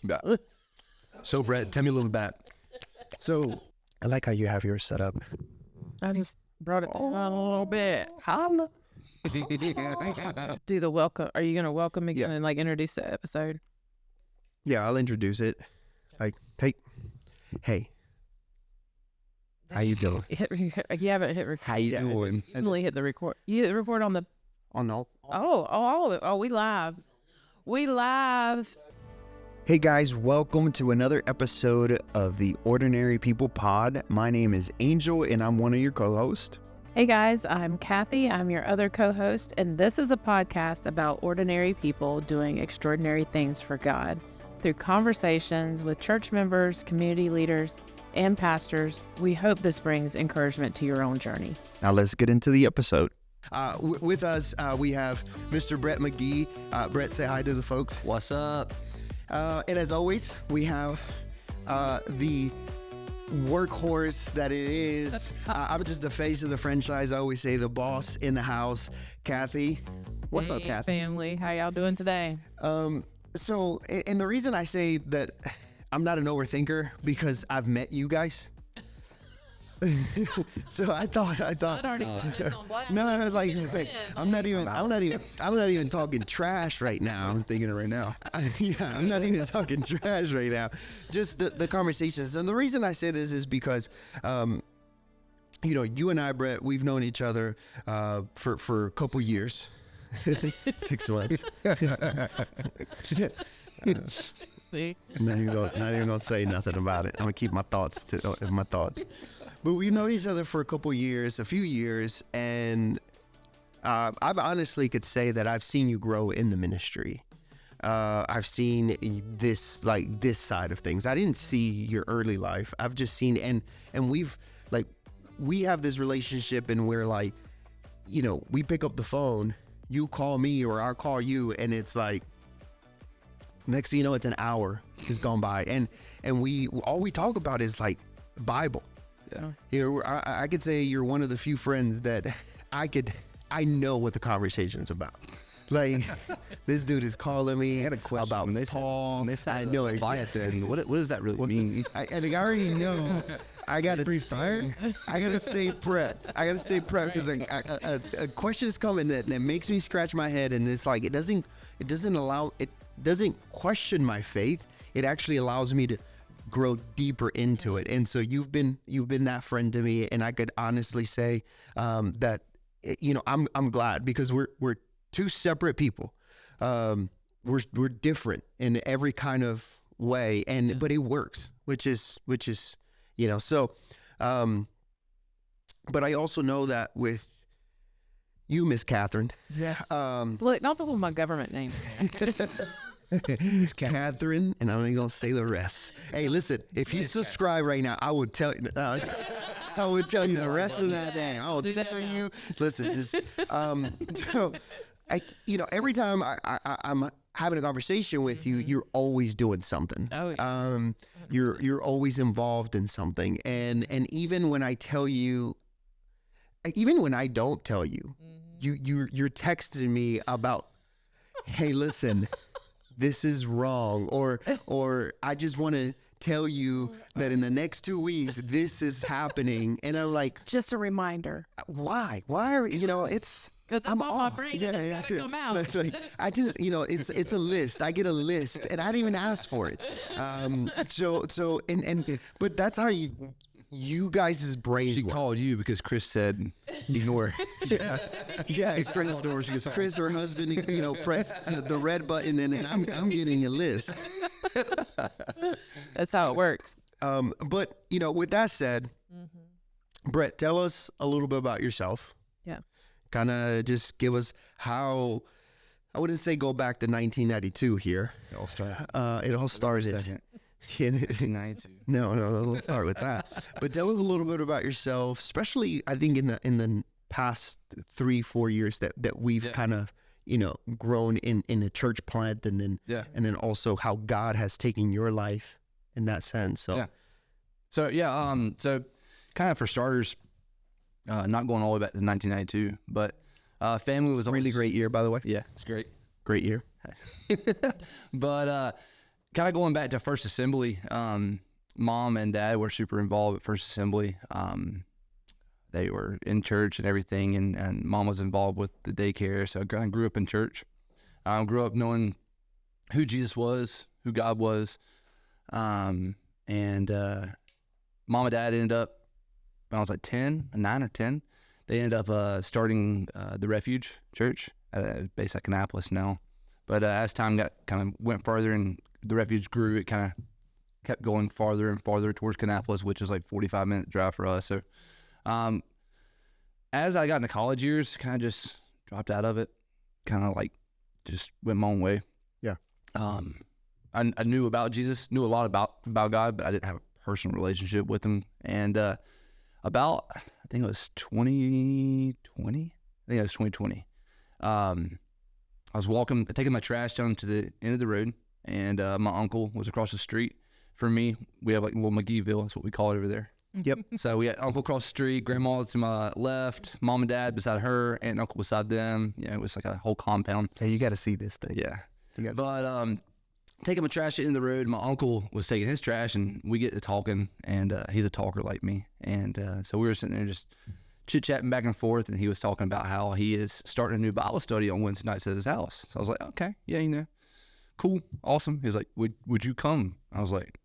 Yeah. So, Brett, tell me a little about. So, I like how you have yours set up. I just brought it down a little bit. Holla. Do the welcome. Are you going to welcome again and like introduce the episode? Yeah, I'll introduce it. Like, hey. How you doing? You haven't hit record. How you doing? You only hit the record. You hit the record on the... Oh, no. all of it. Oh, we live. We live. Hey guys, welcome to another episode of the Ordinary People Pod. My name is Angel and I'm one of your co-hosts. Hey guys, I'm Kathy. I'm your other co-host, and this is a podcast about ordinary people doing extraordinary things for God through conversations with church members, community leaders, and pastors. We hope this brings encouragement to your own journey. Now let's get into the episode. With us, we have Mr. Brett McGee. Brett, say hi to the folks. What's up? And as always, we have the workhorse that it is. I'm just the face of the franchise. I always say the boss in the house, Kathy. What's up, Kathy? Family, how y'all doing today? So, and the reason I say that I'm not an overthinker because I've met you guys. So I thought. No, I was like, I'm not even talking trash right now. I'm thinking it right now. I'm not even talking trash right now. Just the conversations. And the reason I say this is because, you and I, Brett, we've known each other for a couple years, 6 months. See? Not even gonna say nothing about it. I'm gonna keep my thoughts to my thoughts. But we've known each other for a few years, and I've honestly could say that I've seen you grow in the ministry. I've seen this side of things. I didn't see your early life. I've just seen, and we have this relationship, and we're like, we pick up the phone, you call me or I'll call you, and it's like, next thing you know, it's an hour has gone by, and all we talk about is like Bible. Yeah. I could say you're one of the few friends that I know what the conversation's about. Like, this dude is calling me about Paul. I know Leviathan. What does that really mean? I already know. I gotta stay prepped because a question is coming that makes me scratch my head, and it's like it doesn't question my faith. It actually allows me to grow deeper into it. And so you've been that friend to me, and I could honestly say that I'm glad, because we're two separate people. We're different in every kind of way, but it works, which is so. But I also know that with you, Miss Catherine. Yes. Look, not the whole my government name. Catherine, and I'm not even gonna say the rest. Hey, listen, if you subscribe right now, I would tell you. I would tell you the rest of that name. I will tell you. Listen, just so every time I'm having a conversation with you, you're always doing something. Oh, yeah. You're always involved in something, and even when I tell you, even when I don't tell you, you're texting me about, hey, listen. This is wrong, or I just want to tell you that in the next 2 weeks this is happening, and I'm like, just a reminder. Why are it's? Because I'm on my brain. Yeah. Come out. Like, I just it's a list. I get a list, and I didn't even ask for it. But that's how you guys' brains. She work. called you because Chris said ignore. Yeah. It's Chris, her husband, press the red button, and I'm getting a list. That's how it works. But with that said, Brett, tell us a little bit about yourself. Yeah. Kind of just give us how. I wouldn't say go back to 1992 here. It all started. It all started. No, let's start with that. But tell us a little bit about yourself, especially I think in the past 3-4 years that we've kind of grown in a church plant, and then also how God has taken your life in that sense. So kind of for starters, not going all the way back to 1992, but family was really great year, by the way. Yeah, it's great year. But kind of going back to First Assembly, Mom and Dad were super involved at First Assembly. They were in church and everything, and Mom was involved with the daycare. So I kind of grew up in church. Grew up knowing who Jesus was, who God was. And Mom and Dad ended up, when I was like 9 or 10, they ended up starting the Refuge Church based at Kannapolis now. But as time went further and the Refuge grew, it kind of kept going farther and farther towards Kannapolis, which is like 45-minute drive for us. So as I got into college years, kind of just dropped out of it, kind of like just went my own way. Yeah. I knew about Jesus, knew a lot about God, but I didn't have a personal relationship with him. And about, I think it was 2020. I was taking my trash down to the end of the road, and my uncle was across the street from me. We have like little McGeeville, that's what we call it over there. Yep. So we had uncle across the street, grandma to my left, mom and dad beside her, aunt and uncle beside them. Yeah, it was like a whole compound. Hey, you got to see this thing. Yeah. But taking my trash in the road, my uncle was taking his trash, and we get to talking, and he's a talker like me. And so we were sitting there just chit-chatting back and forth, and he was talking about how he is starting a new Bible study on Wednesday nights at his house. So I was like, okay, yeah, cool, awesome. He was like, would you come? I was like,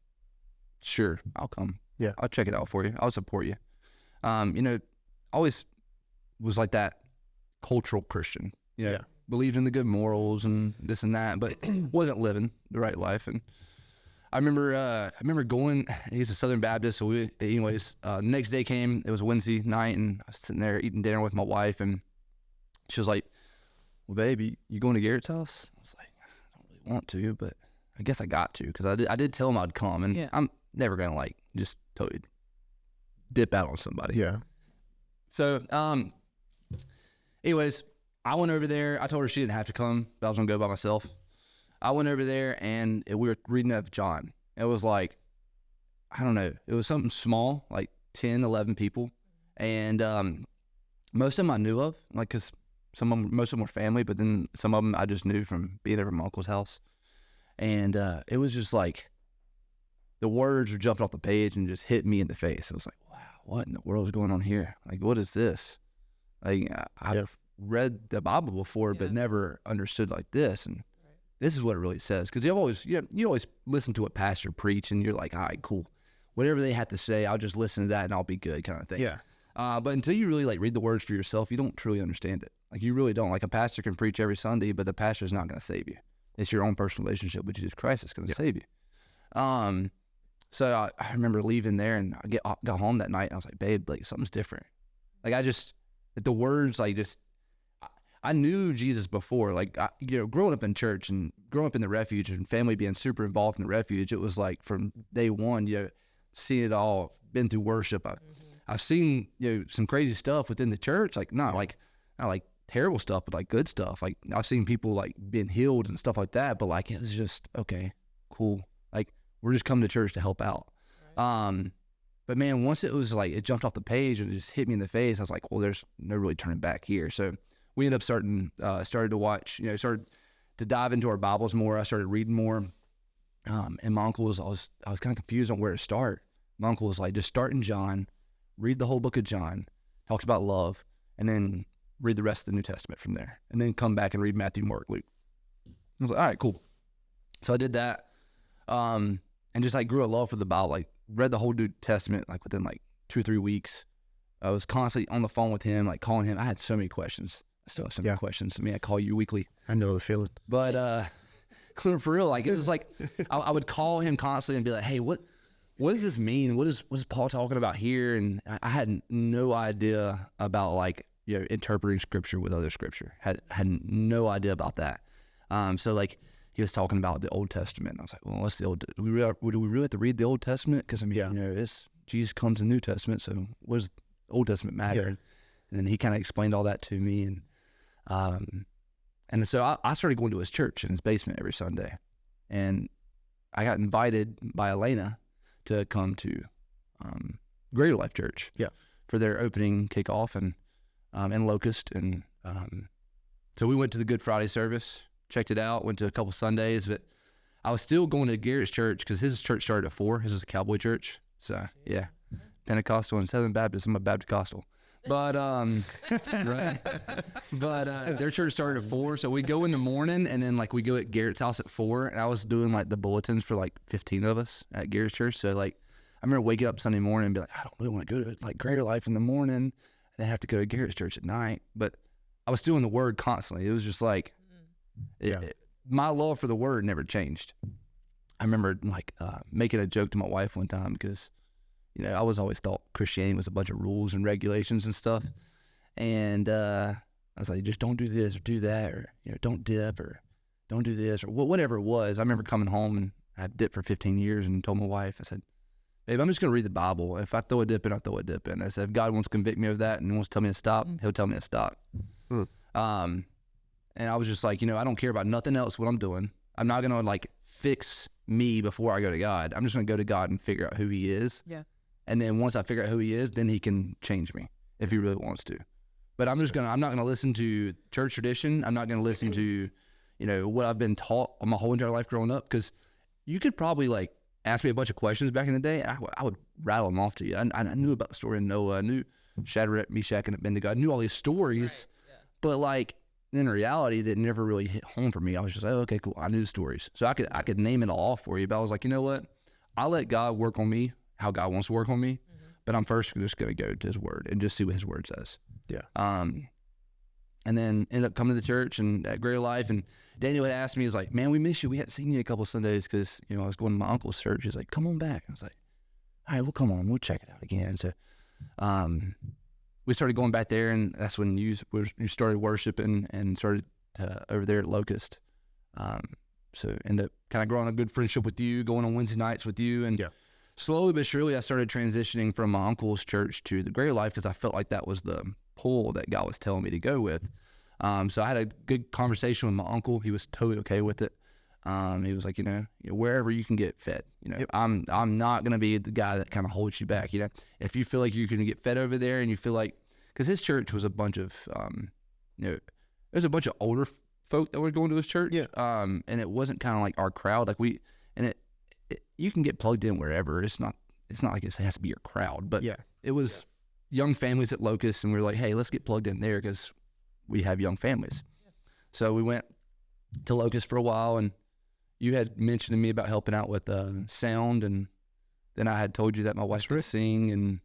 sure, I'll come. Yeah. I'll check it out for you. I'll support you. Always was like that cultural Christian. Yeah. Believed in the good morals and this and that, but wasn't living the right life. And I remember going, he's a Southern Baptist. So next day came, it was a Wednesday night, and I was sitting there eating dinner with my wife, and she was like, well, baby, you going to Garrett's house? I was like, I don't really want to, but I guess I got to, because I did tell him I'd come, and I'm never going to just totally dip out on somebody. Yeah. So, anyways, I went over there. I told her she didn't have to come, but I was going to go by myself. I went over there, and we were reading of John. It was like, I don't know, it was something small, like 10, 11 people. And most of them I knew of, like, because most of them were family, but then some of them I just knew from being over at my uncle's house. And it was just like, the words were jumping off the page and just hit me in the face. I was like, wow, what in the world is going on here? Like, what is this? Like, I've read the Bible before, but never understood like this. And this is what it really says. Because you always listen to a pastor preach, and you're like, all right, cool. Whatever they have to say, I'll just listen to that and I'll be good, kind of thing. Yeah. But until you really read the words for yourself, you don't truly understand it. Like, you really don't. Like, a pastor can preach every Sunday, but the pastor's not going to save you. It's your own personal relationship with Jesus Christ that's going to save you. So I remember leaving there, and I got home that night, and I was like, babe, like, something's different. Like, the words, like, just, I knew Jesus before. Like, growing up in church and growing up in the Refuge and family being super involved in the Refuge, it was like from day one, seeing it all, been through worship. I've seen, some crazy stuff within the church, like, not like terrible stuff, but like good stuff. Like, I've seen people like being healed and stuff like that, but like, it was just, okay, cool. Like, we're just coming to church to help out. Right. But man, once it was like, it jumped off the page and it just hit me in the face, I was like, well, there's no really turning back here. So we ended up started to watch, started to dive into our Bibles more. I started reading more. And my uncle I was kind of confused on where to start. My uncle was like, just start in John, read the whole book of John, talks about love, and then read the rest of the New Testament from there. And then come back and read Matthew, Mark, Luke. I was like, all right, cool. So I did that. And just grew a love for the Bible, like read the whole New Testament, like within 2 or 3 weeks. I was constantly on the phone with him, like calling him. I had so many questions. I still have so many questions. I mean, I call you weekly. I know the feeling. But for real, like, it was like, I would call him constantly and be like, hey, what does this mean? What is Paul talking about here? And I had no idea about interpreting scripture with other scripture. Had no idea about that. So he was talking about the Old Testament. And I was like, well, what's the Old? Do we really have to read the Old Testament? Because I mean, Jesus comes in the New Testament. So what does the Old Testament matter? Yeah. And then he kind of explained all that to me, and so I started going to his church in his basement every Sunday, and I got invited by Elena to come to Greater Life Church for their opening kickoff and in Locust, and so we went to the Good Friday service, checked it out, went to a couple Sundays, but I was still going to Garrett's church because his church started at 4. His is a cowboy church. So, yeah. Pentecostal and Southern Baptist. I'm a Baptist-costal. But, right. But their church started at 4. So we go in the morning and then like we go at Garrett's house at 4. And I was doing like the bulletins for like 15 of us at Garrett's church. So like, I remember waking up Sunday morning and be like, I don't really want to go to like Greater Life in the morning and then have to go to Garrett's church at night. But I was still in the Word constantly. It was just like, my love for the Word never changed. I remember like making a joke to my wife one time because, you know, I was always thought Christianity was a bunch of rules and regulations and stuff. And I was like, just don't do this or do that, or, you know, don't dip or don't do this or whatever it was. I remember coming home and I dipped for 15 years and told my wife, I said, babe, I'm just going to read the Bible. If I throw a dip in, I throw a dip in. I said, if God wants to convict me of that and wants to tell me to stop, he'll tell me to stop. And I was just like, you know, I don't care about nothing else what I'm doing. I'm not going to like fix me before I go to God. I'm just going to go to God and figure out who he is. Yeah. And then once I figure out who he is, then he can change me if he really wants to. But I'm not going to listen to church tradition. I'm not going to listen to, you know, what I've been taught my whole entire life growing up. Because you could probably like ask me a bunch of questions back in the day. And I would rattle them off to you. I knew about the story of Noah. I knew Shadrach, Meshach, and Abednego. I knew all these stories. Right. Yeah. But like, in reality, that never really hit home for me. I was just like, oh, okay, cool. I knew the stories. So I could name it all for you. But I was like, you know what? I'll let God work on me how God wants to work on me. But I'm first just going to go to his word and just see what his word says. Yeah. And then ended up coming to the church and at Greater Life. And Daniel had asked me, he was like, man, we miss you. We hadn't seen you a couple of Sundays because, you know, I was going to my uncle's church. He's like, come on back. I was like, all right, well, come on. We'll check it out again. So we started going back there, and that's when you started worshiping and started over there at Locust. So ended up kind of growing a good friendship with you, going on Wednesday nights with you. And slowly but surely, I started transitioning from my uncle's church to the Greater Life because I felt like that was the pull that God was telling me to go with. So I had a good conversation with my uncle. He was totally okay with it. He was like, you know, wherever you can get fed, you know, I'm not going to be the guy that kind of holds you back. You know, if you feel like you're going to get fed over there and you feel like, because his church was a bunch of, you know, there's a bunch of older folk that were going to his church. Yeah. And it wasn't kind of like our crowd. Like you can get plugged in wherever. It's not like it has to be your crowd, but it was young families at Locust, and we were like, hey, let's get plugged in there because we have young families. So we went to Locust for a while, and you had mentioned to me about helping out with sound, and then I had told you that my wife could sing, and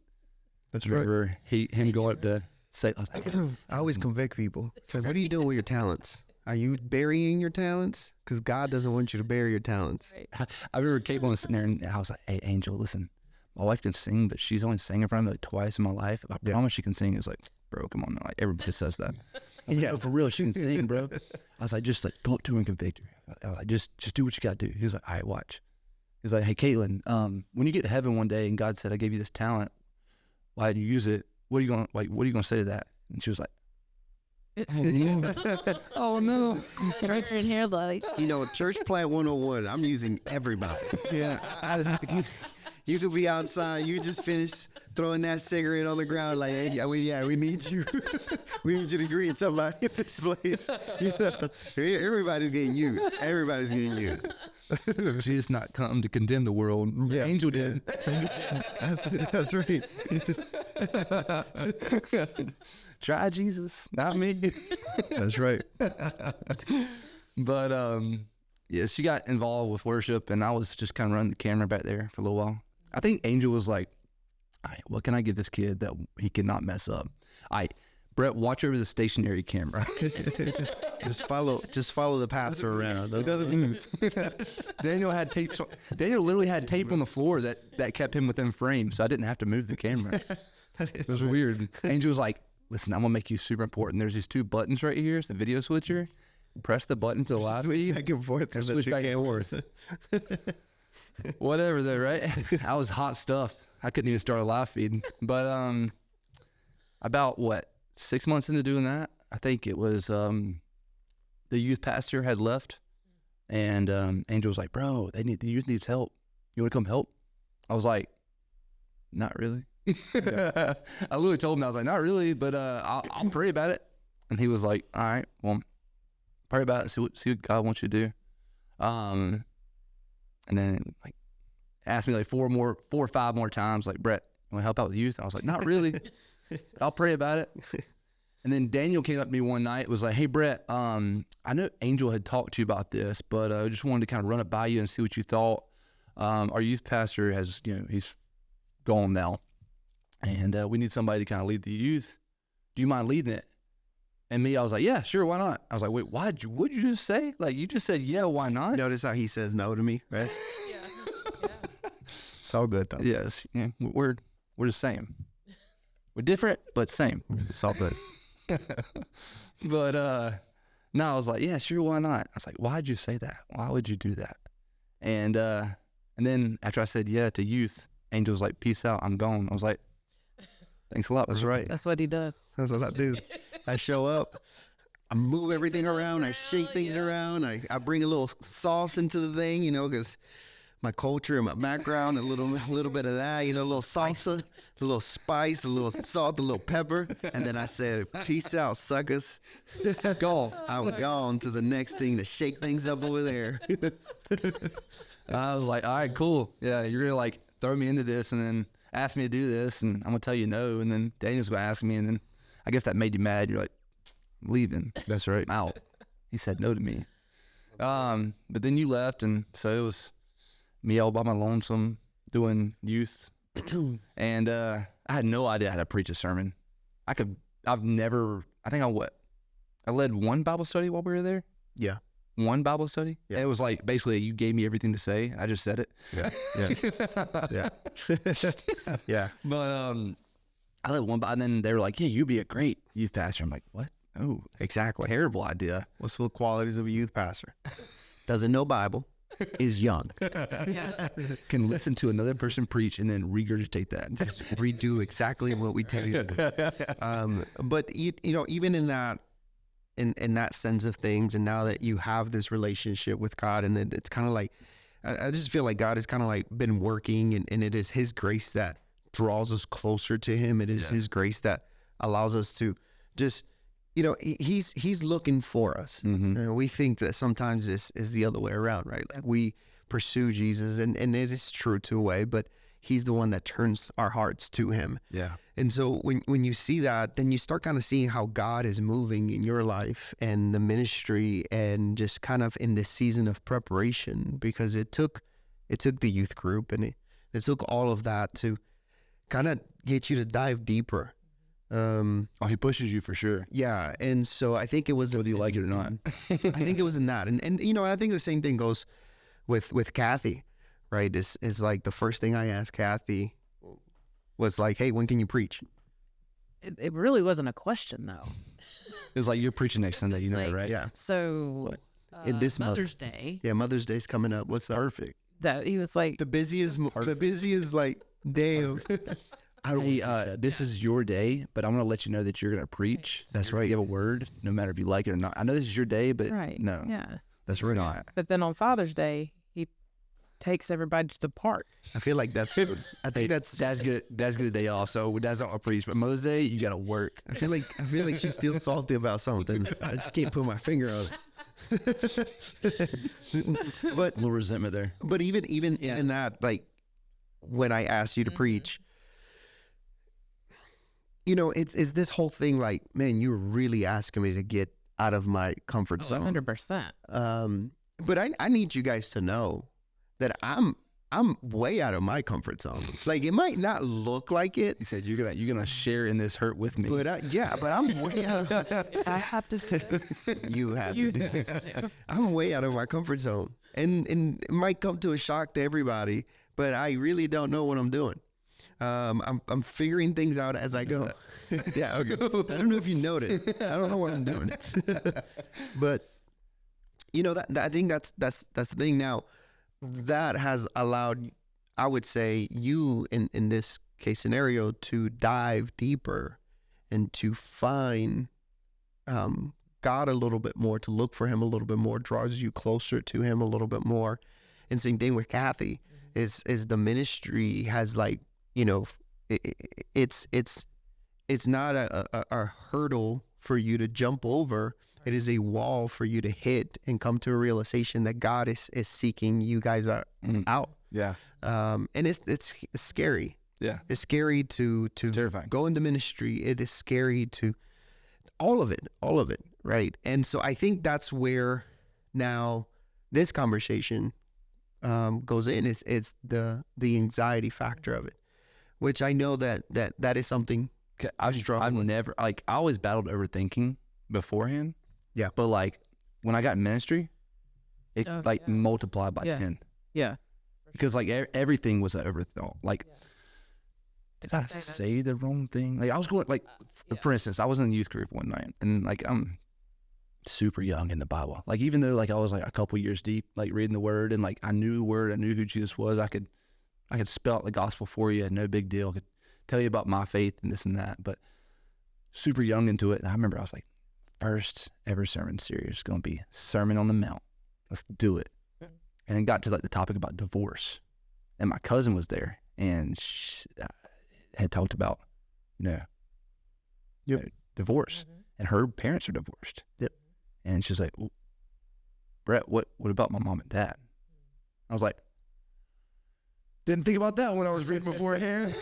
that's right. Him going up to say, I was like, I always convict people. So what are you doing with your talents? Are you burying your talents? Because God doesn't want you to bury your talents. Right. I remember Kate was sitting there, and I was like, hey, Angel, listen, my wife can sing, but she's only sang in front of me like twice in my life. I promise she can sing. It's like, bro, come on. Like, everybody says that. I was like, oh, for real, she can sing, bro. I was like, just like, go up to her and convict her. I was like, just do what you got to do. He was like, all right, watch. He's like, hey, Caitlin, when you get to heaven one day and God said, I gave you this talent, why did you use it? What are you going to say to that? And she was like, oh no. Church in here, like, you know, church plant 101. I'm using everybody. Yeah. You could be outside. You just finished throwing that cigarette on the ground. Like, hey, we need you. We need you to greet somebody at this place. You know, everybody's getting used. Everybody's getting used. Jesus not come to condemn the world. Yeah. Angel did. That's right. Try Jesus, not me. That's right. But yeah, she got involved with worship, and I was just kind of running the camera back there for a little while. I think Angel was like, all right, what can I give this kid that he cannot mess up? All right, Brett, watch over the stationary camera. just follow the pastor around. It doesn't move. Daniel literally had tape on the floor that kept him within frame, so I didn't have to move the camera. It was weird. Angel was like, listen, I'm going to make you super important. There's these 2 buttons right here. It's the video switcher. Press the button for the live feed. Switch back and forth. Switch back and forth. Whatever though, right? That was hot stuff. I couldn't even start a live feed. But about 6 months into doing that, I think it was the youth pastor had left, and Angel was like, bro, the youth needs help. You want to come help? I was like, not really. I literally told him, I was like, not really, but I'll pray about it. And he was like, all right, well, pray about it, see what God wants you to do. And then like asked me like 4 or 5 more times, like, Brett, you want to help out with youth? I was like, not really. I'll pray about it. And then Daniel came up to me one night, was like, hey, Brett, I know Angel had talked to you about this, but I just wanted to kind of run it by you and see what you thought. Our youth pastor has, he's gone now. And we need somebody to kind of lead the youth. Do you mind leading it? And me, I was like, yeah, sure, why not? I was like, wait, what'd you just say? Like, you just said, yeah, why not? Notice how he says no to me, right? Yeah. It's all good, though. Yes, yeah, we're the same. We're different, but same. It's all good. But no, I was like, yeah, sure, why not? I was like, why'd you say that? Why would you do that? And then after I said yeah to youth, Angel was like, peace out, I'm gone. I was like, thanks a lot. That's right. That's what he does. That's what I do. I show up, I move everything around, I shake things around, I bring a little sauce into the thing, because my culture and my background, a little bit of that, a little salsa, a little spice, a little salt, a little pepper, and then I said, peace out, suckers. Gone. I was gone to the next thing to shake things up over there. I was like, all right, cool. Yeah, you're gonna like throw me into this and then ask me to do this, and I'm gonna tell you no, and then Daniel's gonna ask me, and then I guess that made you mad. You're like, I'm leaving. That's right. I'm out. He said no to me. But then you left, and so it was me all by my lonesome doing youth. And I had no idea how to preach a sermon. I led one Bible study while we were there. Yeah. One Bible study. Yeah. It was like basically you gave me everything to say. I just said it. Yeah. Yeah. Yeah. But I led one, and then they were like, yeah, you'd be a great youth pastor. I'm like, what? Oh, Exactly. terrible idea. What's the qualities of a youth pastor? Doesn't know Bible, is young. Yeah. Can listen to another person preach and then regurgitate that. Just redo exactly what we tell you to do. But even in that, in that sense of things, and now that you have this relationship with God, and it's kind of like, I just feel like God has kind of like been working, and it is His grace that draws us closer to Him. It is His grace that allows us to just, He's looking for us. Mm-hmm. And we think that sometimes this is the other way around, right? Like we pursue Jesus, and it is true to a way, but He's the one that turns our hearts to Him. Yeah. And so when you see that, then you start kind of seeing how God is moving in your life and the ministry, and just kind of in this season of preparation, because it took the youth group, and it took all of that to kind of get you to dive deeper. He pushes you for sure. Yeah. And so I think it was, Whether you like it or not. I think it was in that. And I think the same thing goes with Kathy, right? Is like the first thing I asked Kathy was like, hey, when can you preach? It really wasn't a question, though. It was like, you're preaching next Sunday, you know Like- that, right? Yeah. So In this month. Mother's Day, Yeah. Mother's Day's coming up. What's up? Perfect. that he was like, The busiest like day of. I don't. Hey, this is your day, but I'm going to let you know that you're going to preach. That's right. You have a word, no matter if you like it or not. I know this is your day, but right, no. yeah. That's It's right. not. But then on Father's Day, he takes everybody to the park. I feel like that's. I think that's. Dad's good a day off, so Dad's not going to preach. But Mother's Day, you got to work. I feel like she's still salty about something. I just can't put my finger on it. But A little resentment there. But even in that, like when I asked you to preach, it's this whole thing. Like, man, you're really asking me to get out of my comfort zone. 100%. But I need you guys to know that I'm way out of my comfort zone. Like, it might not look like it, He said, you're gonna share in this hurt with me. but but I'm way out of. I have to. You have You to do it. I'm way out of my comfort zone, and it might come to a shock to everybody, but I really don't know what I'm doing. I'm figuring things out as I go. Yeah, okay. I don't know if you noticed. I don't know what I'm doing, but that I think that's the thing. Now, that has allowed, I would say, you in this case scenario to dive deeper and to find God a little bit more, to look for Him a little bit more, draws you closer to Him a little bit more. And same thing with Kathy, is the ministry has, like, it's not a hurdle for you to jump over It is a wall for you to hit and come to a realization that God is seeking you guys out. Yeah. And it's scary. Yeah. It's scary to It's terrifying. go into ministry. It is scary to all of it, right? And so I think that's where now this conversation goes in. It's the anxiety factor of it, which I know that is something I've never, like, I always battled overthinking beforehand. Yeah. But like when I got in ministry, it multiplied by 10. Yeah. Because like everything was an overthought. Like, did I say the wrong thing? Like I was going, like, for instance, I was in a youth group one night, and like I'm super young in the Bible. Like even though like I was like a couple years deep, like reading the Word, and like I knew the Word, I knew who Jesus was. I could spell out the gospel for you, no big deal. I could tell you about my faith and this and that, but super young into it. And I remember I was like, first ever sermon series is going to be Sermon on the Mount. Let's do it. And then got to like the topic about divorce, and my cousin was there, and she had talked about, divorce, and her parents are divorced. Yep. And she's like, well, Brett, what about my mom and dad? I was like, didn't think about that when I was reading beforehand.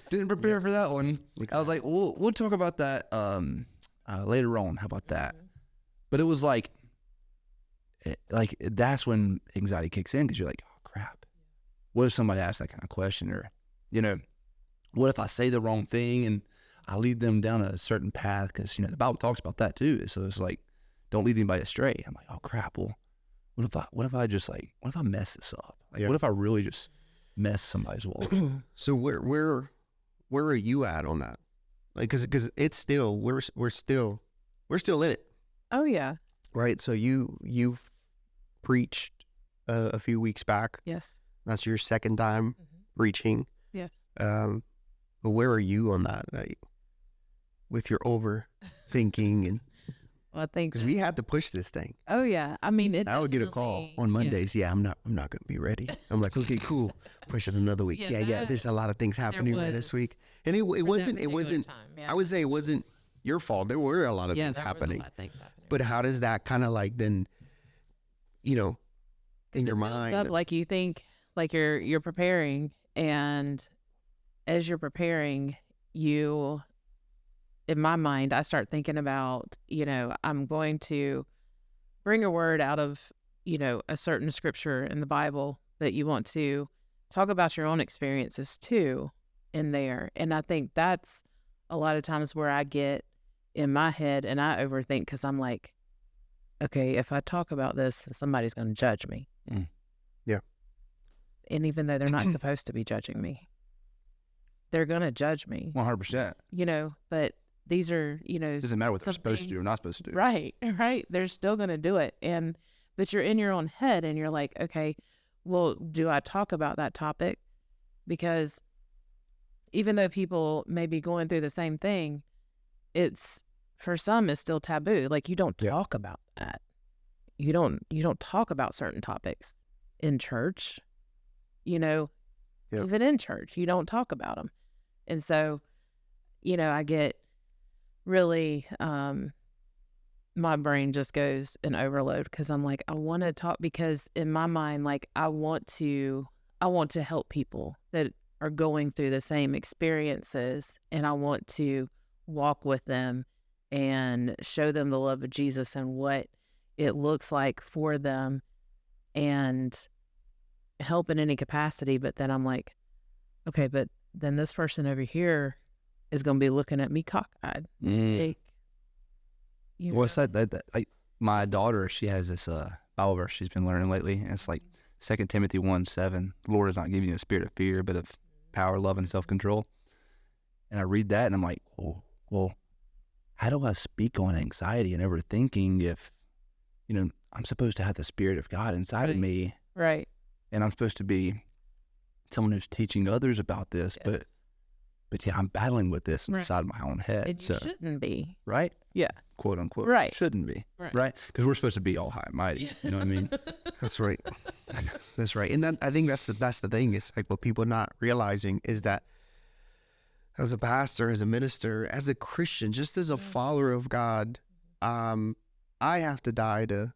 Didn't prepare for that one. Exactly. I was like, we'll talk about that later on. How about that? But it was like that's when anxiety kicks in, because you're like, oh crap, what if somebody asks that kind of question? Or what if I say the wrong thing and I lead them down a certain path? Because the Bible talks about that too. So it's like, don't lead anybody astray. I'm like, oh crap, well, what if I mess this up? Like, what if I really just mess somebody's walk? So where are you at on that? Like, because it's still, we're still in it. Oh yeah. Right. So you've preached a few weeks back. Yes. That's your second time preaching. Yes. But where are you on that? Like, with your overthinking and. Well, I think because we had to push this thing. Oh yeah, I mean, I would get a call on Mondays. Yeah, I'm not going to be ready. I'm like, okay, cool. Push it another week. Yeah. There's a lot of things happening this week, and it wasn't. I would say it wasn't your fault. There were a lot of things happening. But how does that kind of like then, in your mind, up, like you think, like you're preparing, and as you're preparing, in my mind, I start thinking about, I'm going to bring a word out of, a certain scripture in the Bible, but you want to talk about your own experiences too in there. And I think that's a lot of times where I get in my head and I overthink, because I'm like, okay, if I talk about this, somebody's going to judge me. Yeah. And even though they're not supposed to be judging me, they're going to judge me. 100%. But these are, it doesn't matter what they're supposed to do or not supposed to do. Right. They're still going to do it. But you're in your own head and you're like, okay, well, do I talk about that topic? Because even though people may be going through the same thing, for some, it's still taboo. Like, you don't talk about that. You don't talk about certain topics in church, even in church, you don't talk about them. And so, I get really, my brain just goes in overload, because I'm like, I want to talk, because in my mind, like, I want to help people that are going through the same experiences, and I want to walk with them and show them the love of Jesus and what it looks like for them, and help in any capacity. But then I'm like, okay, but then this person over here is going to be looking at me cockeyed. Like, What's that? Like, my daughter, she has this Bible verse she's been learning lately, and it's like 2 Timothy 1:7. The Lord has not given you a spirit of fear, but of power, love, and self-control. And I read that, and I'm like, oh, well, how do I speak on anxiety and overthinking if, I'm supposed to have the Spirit of God inside of me. Right. And I'm supposed to be someone who's teaching others about this, but yeah, I'm battling with this inside my own head. And you shouldn't be. Right? Yeah. Quote unquote. Right. Shouldn't be. Right? Because we're supposed to be all high and mighty. You know what I mean? That's right. That's right. And I think that's the thing, is like, what people not realizing is that as a pastor, as a minister, as a Christian, just as a follower of God, I have to die to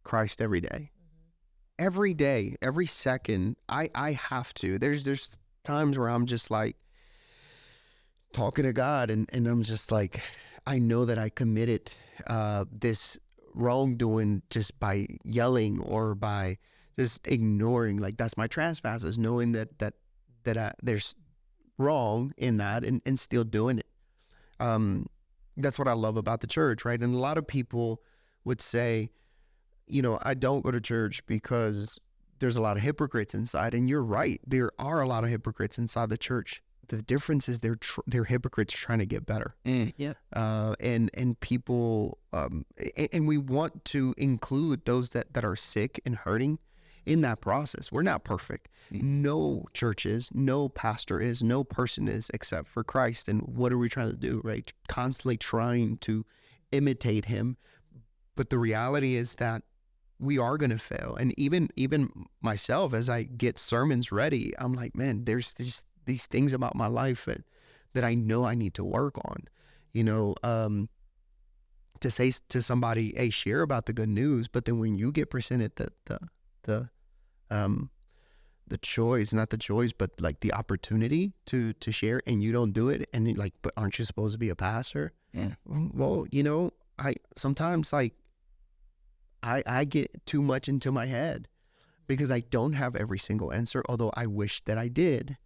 Christ every day. Every day, every second, I have to. There's times where I'm just like talking to God and I'm just like, I know that I committed this wrongdoing just by yelling or by just ignoring, like that's my trespasses, knowing that there's wrong in that and still doing it. That's what I love about the church, right? And a lot of people would say, I don't go to church because there's a lot of hypocrites inside. And you're right. There are a lot of hypocrites inside the church. The difference is they're hypocrites trying to get better. Yeah. And people, and we want to include those that are sick and hurting in that process. We're not perfect. No church is, no pastor is, no person is except for Christ. And what are we trying to do, right? Constantly trying to imitate him. But the reality is that we are going to fail. And even myself, as I get sermons ready, I'm like, man, there's these things about my life that I know I need to work on, to say to somebody, hey, share about the good news. But then when you get presented the choice, not the choice, but like the opportunity to share, and you don't do it, and you're like, but aren't you supposed to be a pastor? Yeah. Well, I sometimes like, I get too much into my head because I don't have every single answer, although I wish that I did.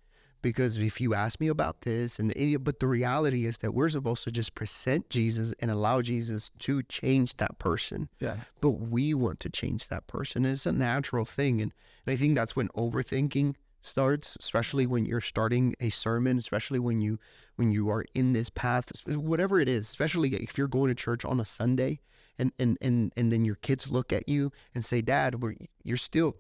Because if you ask me about this, but the reality is that we're supposed to just present Jesus and allow Jesus to change that person. Yeah. But we want to change that person. And it's a natural thing. And I think that's when overthinking starts, especially when you're starting a sermon, especially when you are in this path, whatever it is, especially if you're going to church on a Sunday and then your kids look at you and say, Dad, you're still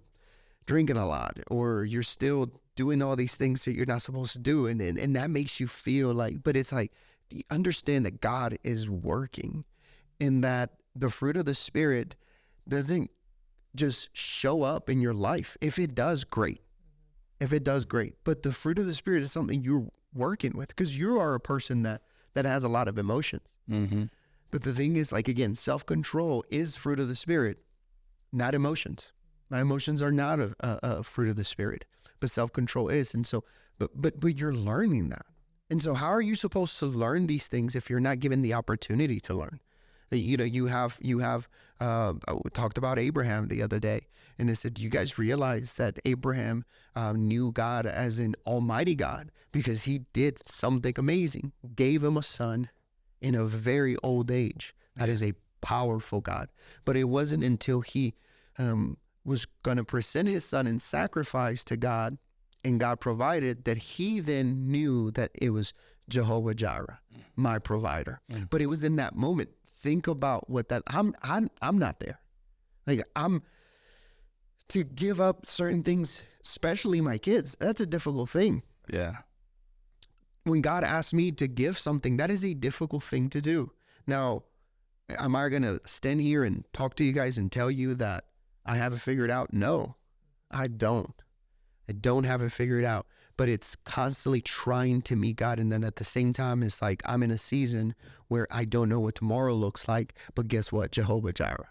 drinking a lot, or you're still doing all these things that you're not supposed to do. And that makes you feel like, but it's like, you understand that God is working, and that the fruit of the Spirit doesn't just show up in your life. If it does, great. But the fruit of the Spirit is something you're working with, because you are a person that has a lot of emotions. Mm-hmm. But the thing is, like, again, self-control is fruit of the Spirit, not emotions. My emotions are not a fruit of the Spirit, but self-control is. And so, but you're learning that. And so how are you supposed to learn these things if you're not given the opportunity to learn? We talked about Abraham the other day, and I said, do you guys realize that Abraham knew God as an almighty God because he did something amazing, gave him a son in a very old age. That is a powerful God. But it wasn't until he was going to present his son in sacrifice to God, and God provided, that he then knew that it was Jehovah Jireh, my provider. But it was in that moment. Think about what that, I'm not there. Like, I'm to give up certain things, especially my kids. That's a difficult thing. Yeah. When God asked me to give something, that is a difficult thing to do. Now, am I going to stand here and talk to you guys and tell you that I have it figured out? No, I don't. I don't have it figured out, but it's constantly trying to meet God. And then at the same time, it's like I'm in a season where I don't know what tomorrow looks like, but guess what? Jehovah Jireh,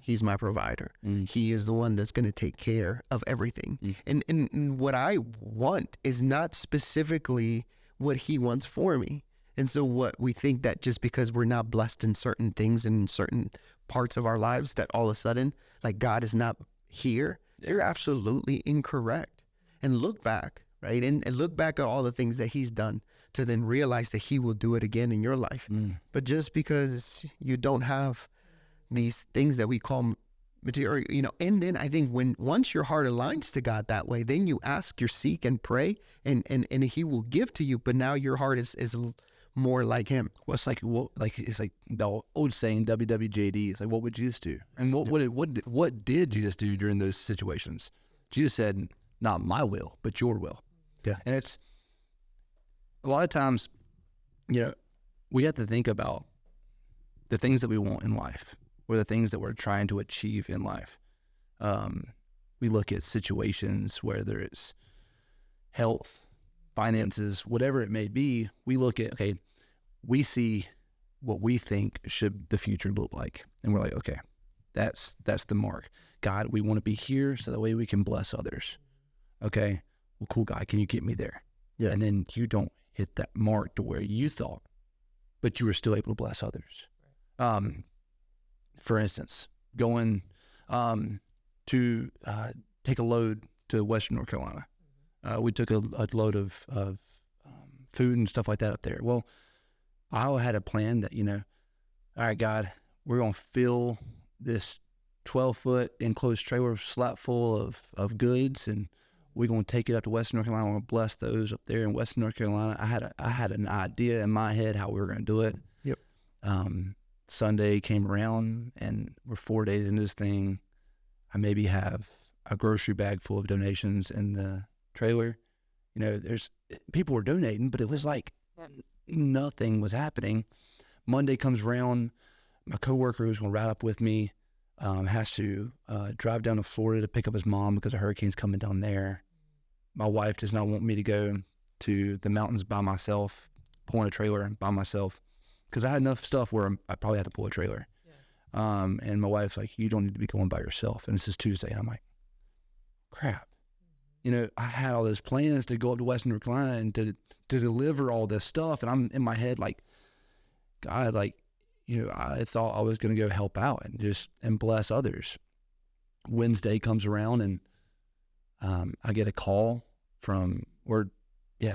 he's my provider. He is the one that's going to take care of everything. And what I want is not specifically what he wants for me. And so what we think that just because we're not blessed in certain things and in certain parts of our lives, that all of a sudden, like, God is not here, you're absolutely incorrect. And look back, right? And look back at all the things that he's done to then realize that he will do it again in your life. But just because you don't have these things that we call material, and then I think once your heart aligns to God that way, then you ask, you seek and pray, and he will give to you. But now your heart is more like him. Well, it's like the old saying, WWJD. It's like, what would Jesus do? And what did Jesus do during those situations? Jesus said, not my will, but your will. Yeah. And it's a lot of times, we have to think about the things that we want in life, or the things that we're trying to achieve in life. We look at situations, whether it's health, finances, whatever it may be. We look at, okay, we see what we think should the future look like. And we're like, okay, that's the mark. God, we want to be here so that way we can bless others. Okay, well, cool, God, can you get me there? Yeah. And then you don't hit that mark to where you thought, but you were still able to bless others. For instance, going to take a load to Western North Carolina. We took a load of food and stuff like that up there. Well, I had a plan that, all right, God, we're going to fill this 12-foot enclosed trailer slap full of goods, and we're going to take it up to Western North Carolina. We're going to bless those up there in Western North Carolina. I had an idea in my head how we were going to do it. Yep. Sunday came around, and we're 4 days into this thing. I maybe have a grocery bag full of donations in the trailer. There's people were donating, but it was like nothing was happening. Monday comes around. My coworker who's going to ride up with me has to drive down to Florida to pick up his mom because a hurricane's coming down there. My wife does not want me to go to the mountains by myself, pulling a trailer by myself, because I had enough stuff where I probably had to pull a trailer. Yeah. And my wife's like, you don't need to be going by yourself. And this is Tuesday. And I'm like, crap. I had all those plans to go up to Western North Carolina and to deliver all this stuff. And I'm in my head like, God, I thought I was going to go help out and bless others. Wednesday comes around and I get a call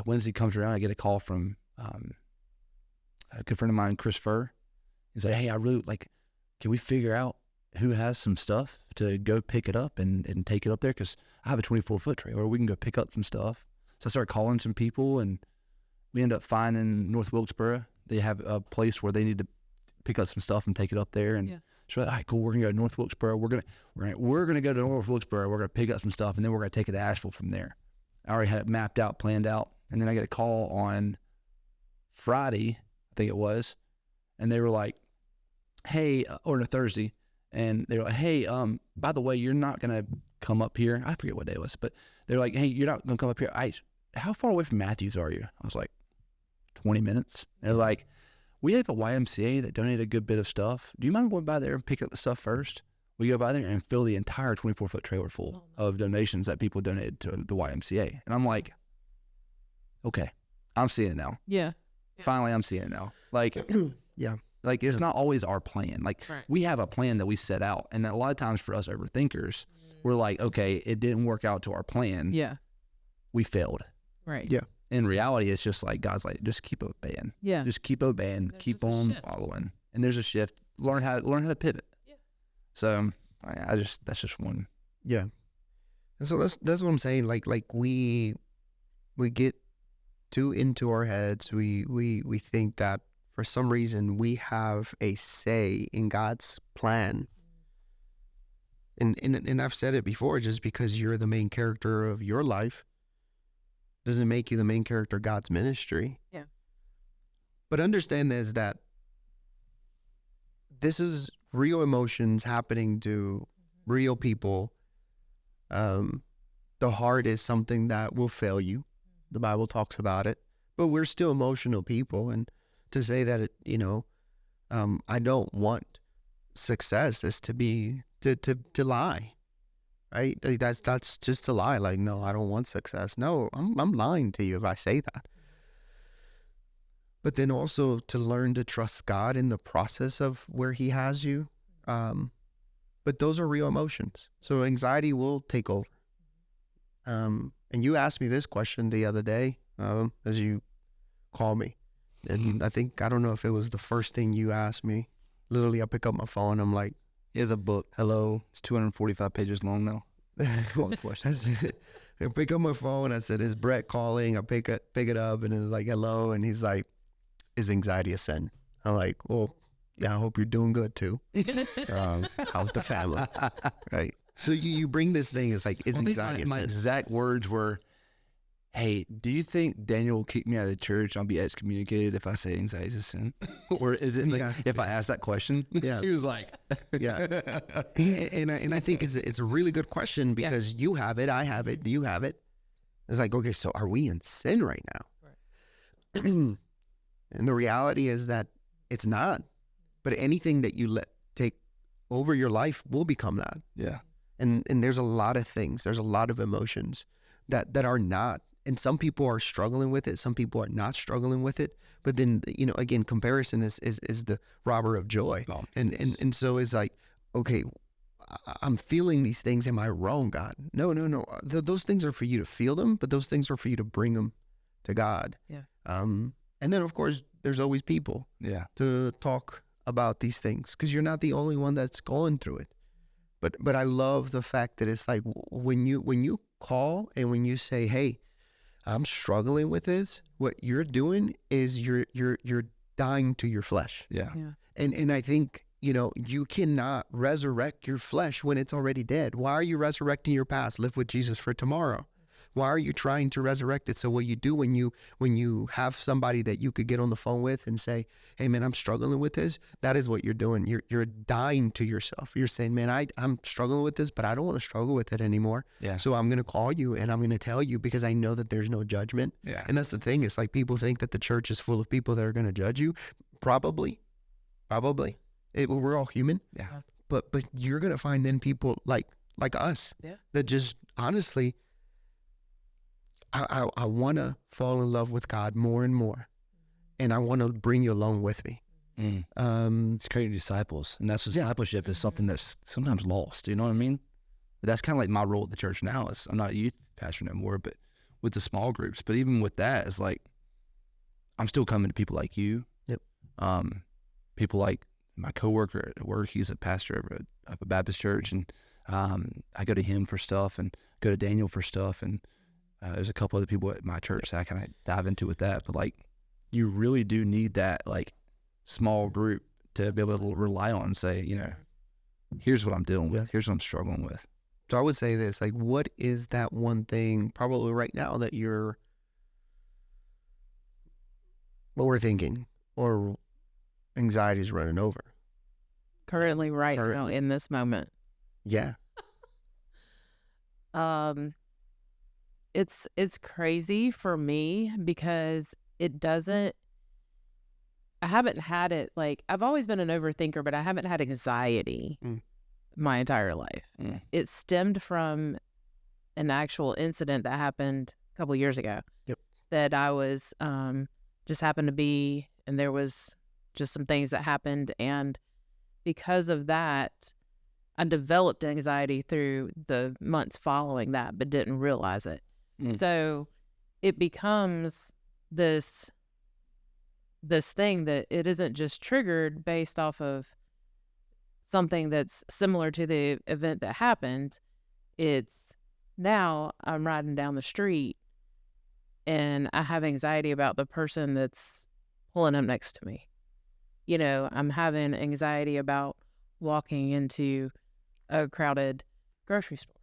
Wednesday comes around, I get a call from a good friend of mine, Chris Furr. He's like, hey, I really can we figure out who has some stuff to go pick it up and take it up there? Because I have a 24-foot trailer. We can go pick up some stuff. So I started calling some people, and we end up finding North Wilkesboro. They have a place where they need to pick up some stuff and take it up there. And so, all right, cool. We're gonna go to North Wilkesboro. We're gonna go to North Wilkesboro. We're gonna pick up some stuff, and then we're gonna take it to Asheville from there. I already had it mapped out, planned out, and then I get a call on Friday, I think it was, and they were like, "Hey," or on a Thursday, and they were like, "Hey, by the way, you're not gonna come up here." I forget what day it was, but they're like, "Hey, you're not gonna come up here. How far away from Matthews are you?" I was like, 20 minutes. They're like, "We have a YMCA that donated a good bit of stuff. Do you mind going by there and pick up the stuff first?" We go by there and fill the entire 24-foot trailer full of donations that people donated to the YMCA. And I'm like, okay, I'm seeing it now. Yeah. Finally, I'm seeing it now. Yeah. It's not always our plan. We have a plan that we set out. And a lot of times for us overthinkers, we're like, okay, it didn't work out to our plan. Yeah. We failed. Right. Yeah. In reality, it's just like, God's like, just keep obeying. Yeah. Just keep obeying, keep on following. And there's a shift. Learn how to pivot. Yeah. So that's just one. Yeah. And so that's what I'm saying. Like we get too into our heads. We think that for some reason we have a say in God's plan. And I've said it before, just because you're the main character of your life doesn't make you the main character of God's ministry. Yeah. But understand that this is real emotions happening to real people. The heart is something that will fail you. The Bible talks about it, but we're still emotional people. And to say that, I don't want success is to lie, right? That's just a lie. Like, no, I don't want success. No, I'm lying to you if I say that. But then also to learn to trust God in the process of where He has you. But those are real emotions. So anxiety will take over. And you asked me this question the other day, as you called me. And I don't know if it was the first thing you asked me. Literally, I pick up my phone. I'm like, He has a book. hello. It's 245 pages long now. All the questions. I pick up my phone. I said, is Brett calling? I pick it up, and it's like, hello. And he's like, is anxiety a sin? I'm like, well, yeah, I hope you're doing good too. How's the family? Right. So you bring this thing, it's like, is anxiety a sin? My exact words were, hey, do you think Daniel will kick me out of the church and I'll be excommunicated if I say anxiety is a sin? Or is it if I ask that question? Yeah. He was like, yeah. And I think it's a really good question, because you have it, I have it, you have it. It's like, okay, so are we in sin right now? Right. And the reality is that it's not. But anything that you let take over your life will become that. Yeah. And there's a lot of things, there's a lot of emotions that are not. And some people are struggling with it, some people are not struggling with it. But then, again, comparison is the robber of joy. Oh, and so it's like, okay, I'm feeling these things. Am I wrong, God? No. Those things are for you to feel them, but those things are for you to bring them to God. Yeah. And then, of course, there's always people to talk about these things, because you're not the only one that's going through it. But I love the fact that it's like when you call and when you say, hey, I'm struggling with this, what you're doing is you're dying to your flesh. Yeah. And I think, you cannot resurrect your flesh when it's already dead. Why are you resurrecting your past? Live with Jesus for tomorrow. Why are you trying to resurrect it? So what you do when you have somebody that you could get on the phone with and say, hey man, I'm struggling with this, that is what you're doing. You're dying to yourself. You're saying, man, I'm struggling with this, but I don't want to struggle with it anymore. Yeah. So I'm going to call you and I'm going to tell you, because I know that there's no judgment. Yeah. And that's the thing. It's like people think that the church is full of people that are going to judge you. Probably. We're all human. Yeah. But you're going to find then people like us that just honestly, I want to fall in love with God more and more, and I want to bring you along with me. It's creating disciples, and that's discipleship is something that's sometimes lost. You know what I mean? That's kind of like my role at the church now. Is I'm not a youth pastor anymore, but with the small groups. But even with that, it's like I'm still coming to people like you. Yep. People like my coworker at work. He's a pastor of a Baptist church, and I go to him for stuff, and go to Daniel for stuff, and there's a couple other people at my church that I kind of dive into with that. But like, you really do need that like small group to be able to rely on and say, here's what I'm dealing with. Here's what I'm struggling with. So I would say this, like, what is that one thing probably right now that you're overthinking or anxiety is running over? Currently, now, in this moment. Yeah. It's crazy for me because I haven't had it, like, I've always been an overthinker, but I haven't had anxiety my entire life. It stemmed from an actual incident that happened a couple years ago. Yep. That I was, just happened to be, and there was just some things that happened. And because of that, I developed anxiety through the months following that, but didn't realize it. So it becomes this thing that it isn't just triggered based off of something that's similar to the event that happened. It's now I'm riding down the street and I have anxiety about the person that's pulling up next to me. I'm having anxiety about walking into a crowded grocery store.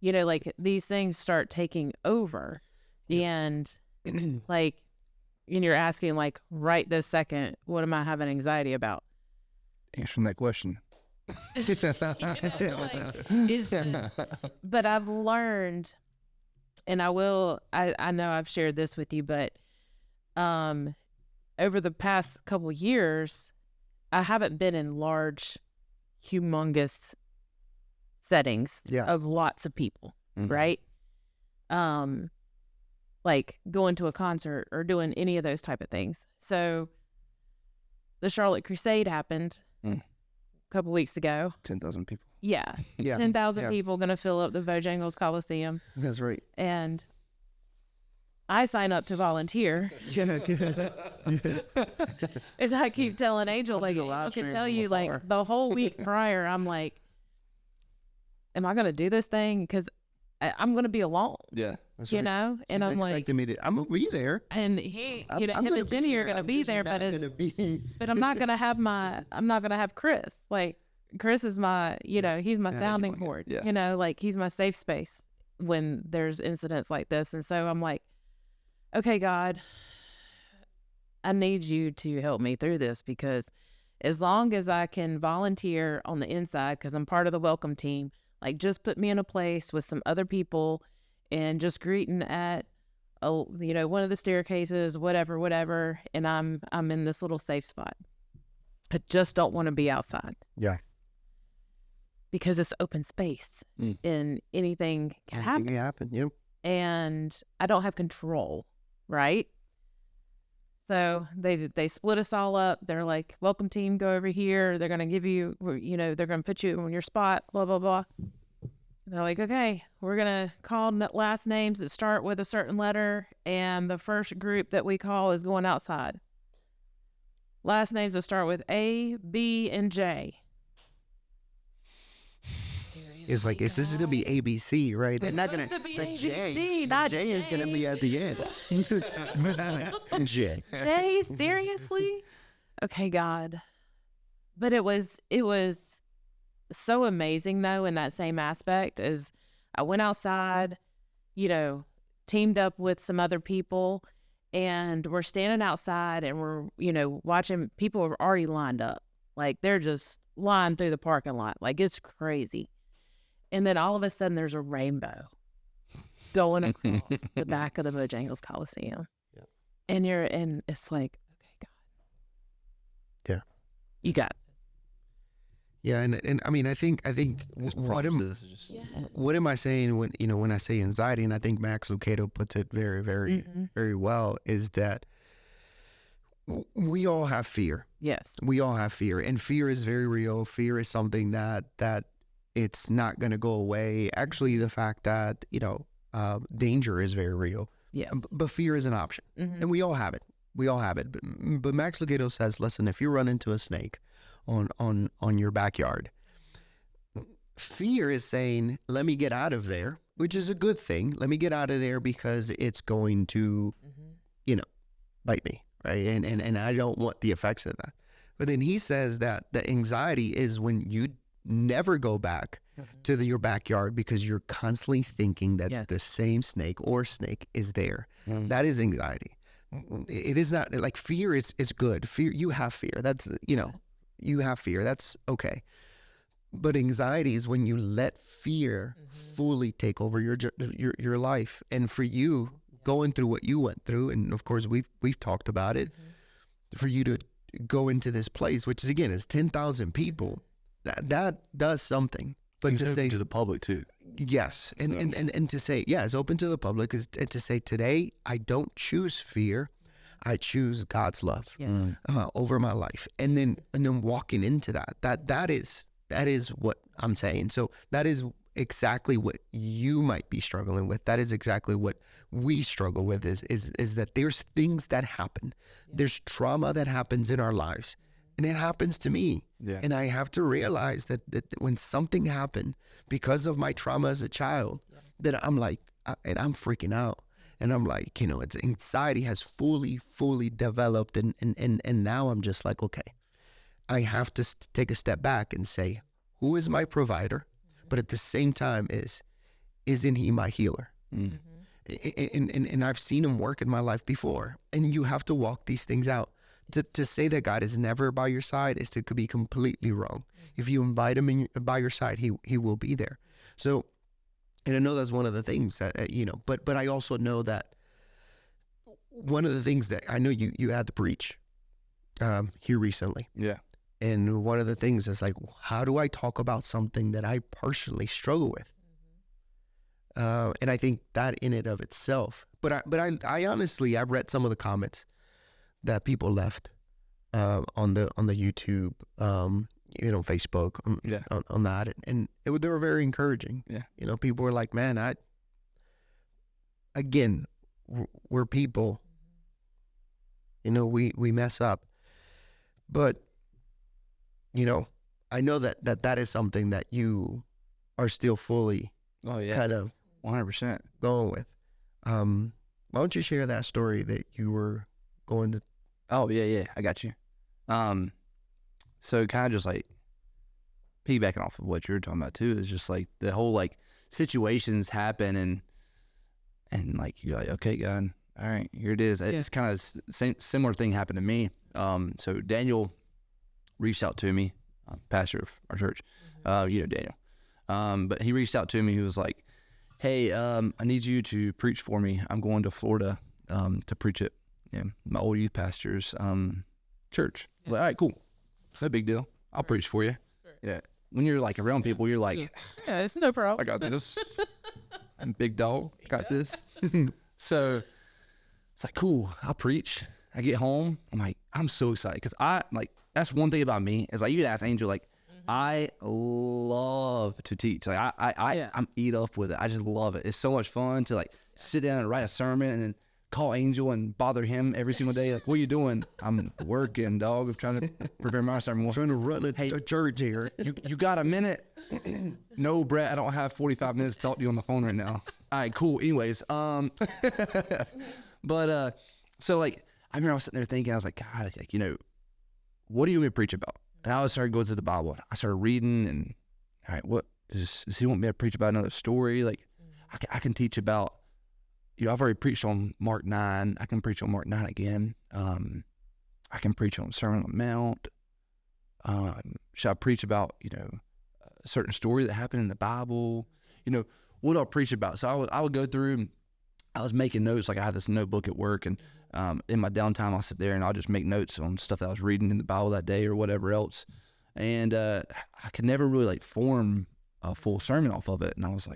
Like these things start taking over. And like, and you're asking, like, right this second, what am I having anxiety about? Answering that question. It's just, but I've learned, and I know I've shared this with you, but over the past couple years, I haven't been in large, humongous settings of lots of people, right? Like going to a concert or doing any of those type of things. So the Charlotte Crusade happened a couple weeks ago. 10,000 people. Yeah. 10,000 people going to fill up the Bojangles Coliseum. That's right. And I sign up to volunteer. And I keep telling Angel, like, I can tell you, like, the whole week prior, I'm like, am I going to do this thing? Because I'm going to be alone. Yeah. That's you right. know? And He's I'm like, I'm going to be there. and he, him and Jenny are going to be there, but but I'm not going to have Chris. Like, Chris is my, he's my sounding board, like he's my safe space when there's incidents like this. And so I'm like, okay, God, I need you to help me through this, because as long as I can volunteer on the inside, because I'm part of the welcome team, like, just put me in a place with some other people and just greeting at, one of the staircases, whatever. And I'm in this little safe spot. I just don't want to be outside. Yeah. Because it's open space and anything can happen. Anything can happen, yep. And I don't have control, right? So they split us all up. They're like, welcome team, go over here. They're going to give you, they're going to put you in your spot, blah, blah, blah. And they're like, okay, we're going to call last names that start with a certain letter. And the first group that we call is going outside. Last names that start with A, B, and J. It's like, this is going to be ABC, right? They're It's not going supposed to be the ABC, J, not J is going to be at the end. J. Jay, seriously? Okay, God. But it was so amazing though in that same aspect is I went outside, teamed up with some other people, and we're standing outside and we're, watching people are already lined up. Like they're just lined through the parking lot. Like it's crazy. And then all of a sudden there's a rainbow going across the back of the Bojangles Coliseum. Yeah. And it's like, okay, God. Yeah. You got it. Yeah, and I mean, I think what am I saying when I say anxiety, and I think Max Lucado puts it very, very, very well, is that we all have fear. Yes. We all have fear, and fear is very real. Fear is something that it's not going to go away. Actually, the fact that, danger is very real. Yes. But fear is an option, and we all have it. We all have it. But Max Lucado says, listen, if you run into a snake on your backyard, fear is saying, let me get out of there, which is a good thing. Let me get out of there because it's going to, bite me, right? And I don't want the effects of that. But then he says that the anxiety is when you never go back to your backyard because you're constantly thinking that the same snake is there. That is anxiety. It is not like fear is good. Fear, you have fear. That's, you have fear. That's okay. But anxiety is when you let fear fully take over your life. And for you going through what you went through, and of course we've talked about it, for you to go into this place, which is again is 10,000 people, that does something. But it's to open say to the public too. Yes, and to say it's open to the public, and to say today I don't choose fear, I choose God's love over my life, and then walking into that is what I'm saying. So that is exactly what you might be struggling with. That is exactly what we struggle with. Is that there's things that happen, there's trauma that happens in our lives. And it happens to me. Yeah. And I have to realize that when something happened because of my trauma as a child, that I'm like, and I'm freaking out. And I'm like, it's anxiety has fully developed. And now I'm just like, okay, I have to take a step back and say, who is my provider? But at the same time isn't he my healer? And I've seen him work in my life before. And you have to walk these things out. To say that God is never by your side is to be completely wrong. If you invite him by your side, he will be there. So, and I know that's one of the things that, but I also know that one of the things that I know you had to preach here recently. Yeah. And one of the things is like, how do I talk about something that I personally struggle with? And I think that in and of itself, but I honestly, I've read some of the comments that people left on the YouTube, Facebook, on that, and they were very encouraging. Yeah, people were like, "Man, we're people. We mess up, but I know that is something that you are still fully, kind of 100% going with. Why don't you share that story that you were going to? Oh, yeah, I got you. So kind of just like piggybacking off of what you're talking about too, is just like the whole like situations happen and like you're like, okay, God, all right, here it is. It's kind of similar thing happened to me. So Daniel reached out to me, pastor of our church, Daniel. But he reached out to me. He was like, hey, I need you to preach for me. I'm going to Florida to preach at my old youth pastor's church. I was like, all right, cool. It's no big deal. I'll preach for you. Yeah. When you're like around people, you're like, Yeah, it's no problem. I got this. I'm big dog. I got this. So it's like, cool. I'll preach. I get home. I'm like, I'm so excited because that's one thing about me is like, you can ask Angel, like, I love to teach. Like I'm eat up with it. I just love it. It's so much fun to like sit down and write a sermon and then call Angel and bother him every single day. Like, what are you doing? I'm working, dog. I'm trying to prepare my sermon. I'm trying to run a church here. You got a minute? No, Brett, I don't have 45 minutes to talk to you on the phone right now. All right, cool. Anyways, but so like, I remember I was sitting there thinking, I was like, God, like, you know, what do you want me to preach about? And I started going through the Bible. I started reading, and all right, what does he want me to preach about? Another story? Like, I can teach about, you know, I've already preached on Mark 9. I can preach on Mark 9 again. I can preach on Sermon on the Mount. Should I preach about, you know, a certain story that happened in the Bible? You know, what do I preach about? So I would go through, and I was making notes. Like, I had this notebook at work, and in my downtime, I'll sit there and I'll just make notes on stuff that I was reading in the Bible that day or whatever else. And I could never really like form a full sermon off of it. And I was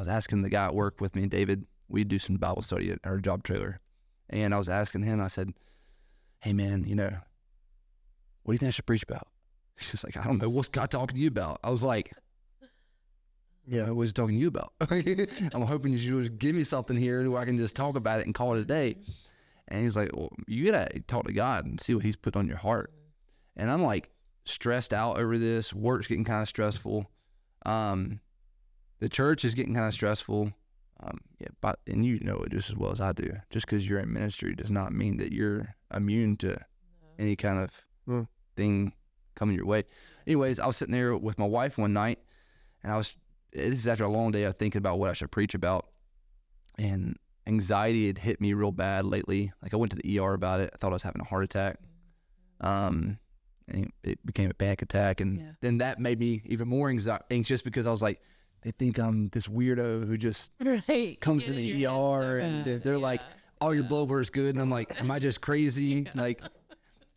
asking the guy at work with me, David, we'd do some Bible study at our job trailer. And I was asking him, I said, hey man, you know, what do you think I should preach about? He's just like, I don't know. What's God talking to you about? I was like, yeah, what's he talking to you about? I'm hoping you should just give me something here where I can just talk about it and call it a day. And he's like, well, you gotta talk to God and see what he's put on your heart. And I'm like stressed out over this. Work's getting kind of stressful. The church is getting kind of stressful. And you know it just as well as I do. Just because you're in ministry does not mean that you're immune to any kind of thing coming your way. Anyways, I was sitting there with my wife one night, and this is after a long day of thinking about what I should preach about. And anxiety had hit me real bad lately. Like, I went to the ER about it. I thought I was having a heart attack. And it became a panic attack. And then that made me even more anxious because I was like, they think I'm this weirdo who just comes to the ER and they're like, oh, your blood work's good. And I'm like, am I just crazy? Like,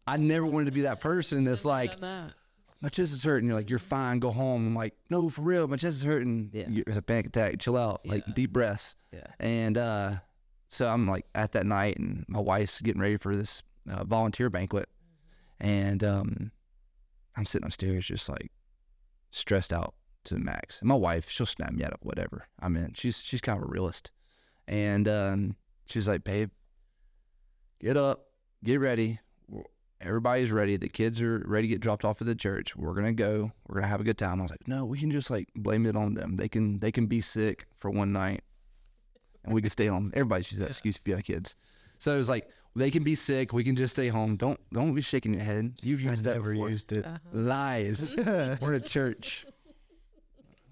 I never wanted to be that person that's like, my chest is hurting. You're like, you're fine, go home. I'm like, no, for real, my chest is hurting. It's a panic attack, chill out, like deep breaths. And so I'm like at that night, and my wife's getting ready for this volunteer banquet. And I'm sitting upstairs just like stressed out to the max. And my wife, she'll snap me out of whatever I'm in. She's kind of a realist. And she's like, babe, get up, get ready. Everybody's ready. The kids are ready to get dropped off at the church. We're going to go. We're going to have a good time. I was like, no, we can just like blame it on them. They can be sick for one night and we can stay home. Everybody's used that excuse if you have kids. So it was like, they can be sick. We can just stay home. Don't be shaking your head. You've used that before. Used it. Lies. We're in a church.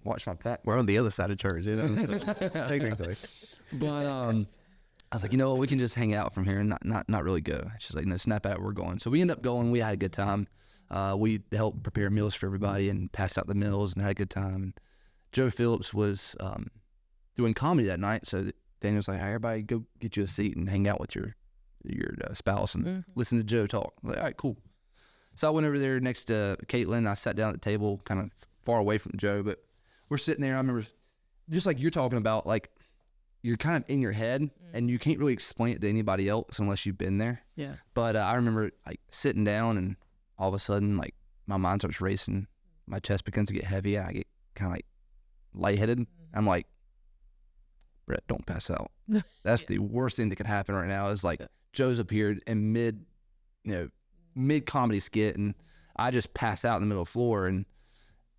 Watch my back. We're on the other side of church, you know, technically. But I was like, you know what, we can just hang out from here and not really go. She's like, no, snap out, we're going. So we ended up going. We had a good time. We helped prepare meals for everybody and passed out the meals and had a good time. And Joe Phillips was doing comedy that night. So Daniel was like, hey, everybody go get you a seat and hang out with your spouse and listen to Joe talk. I was like, all right, cool. So I went over there next to Caitlin. I sat down at the table kind of far away from Joe, but we're sitting there. I remember just like you're talking about, like, you're kind of in your head and you can't really explain it to anybody else unless you've been there. Yeah. But I remember like sitting down and all of a sudden, like, my mind starts racing. My chest begins to get heavy and I get kind of like lightheaded. I'm like, Brett, don't pass out. That's the worst thing that could happen right now is like Joe's appeared in mid comedy skit and I just pass out in the middle of the floor and